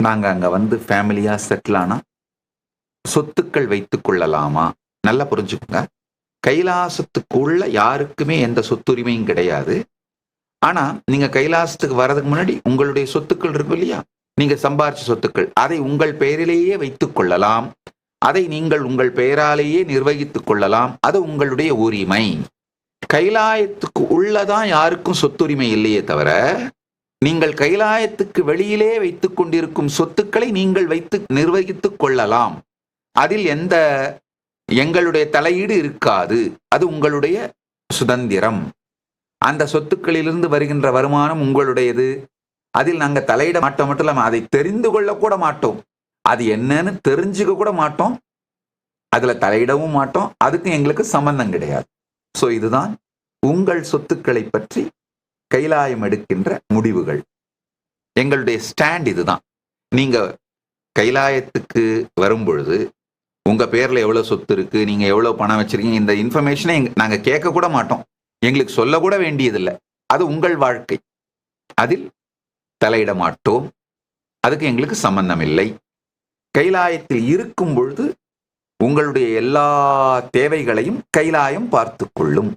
நாங்க அங்க வந்து ஃபேமிலியா செட்டில் ஆனா சொத்துக்கள் வைத்துக் கொள்ளலாமா? நல்லா புரிஞ்சுக்கோங்க. கைலாசத்துக்குள்ள யாருக்குமே எந்த சொத்துரிமையும் கிடையாது. ஆனா, நீங்க கைலாசத்துக்கு வர்றதுக்கு முன்னாடி உங்களுடைய சொத்துக்கள் இருக்கும் இல்லையா? நீங்க சம்பாரிச்ச சொத்துக்கள். அதை உங்கள் பெயரிலேயே வைத்துக் கொள்ளலாம். அதை நீங்கள் உங்கள் பெயராலேயே நிர்வகித்துக் கொள்ளலாம். அது உங்களுடைய உரிமை. கைலாயத்துக்கு உள்ளதான் யாருக்கும் சொத்துரிமை இல்லையே தவிர, நீங்கள் கைலாயத்துக்கு வெளியிலே வைத்துக் கொண்டிருக்கும் சொத்துக்களை நீங்கள் வைத்து நிர்வகித்துக் கொள்ளலாம். அதில் எங்களுடைய தலையீடு இருக்காது. அது உங்களுடைய சுதந்திரம். அந்த சொத்துக்களிலிருந்து வருகின்ற வருமானம் உங்களுடையது. அதில் நாங்க தலையிட மாட்டோம் மட்டும் இல்லாம அதை தெரிந்து கொள்ள கூட மாட்டோம். அது என்னன்னு தெரிஞ்சுக்க கூட மாட்டோம். அதுல தலையிடவும் மாட்டோம். அதுக்கு எங்களுக்கு சம்பந்தம் கிடையாது. சோ இதுதான் உங்கள் சொத்துக்களை பற்றி கைலாயம் எடுக்கின்ற முடிவுகள். எங்களுடைய ஸ்டாண்ட் இதுதான். நீங்க கைலாயத்துக்கு வரும் பொழுது உங்க பேர்ல எவ்வளவு சொத்து இருக்கு, நீங்க எவ்வளவு பணம் வச்சிருக்கீங்க, இந்த இன்ஃபர்மேஷனை நாங்க கேட்க கூட மாட்டோம். எங்களுக்கு சொல்ல கூட வேண்டியதில்லை. அது உங்கள் வாழ்க்கை. அதில் தலையிட மாட்டோம். அதுக்கு எங்களுக்கு சம்பந்தம் இல்லை. கைலாயத்தில் இருக்கும் பொழுது உங்களுடைய எல்லா தேவைகளையும் கைலாயம் பார்த்துக் கொள்ளும்.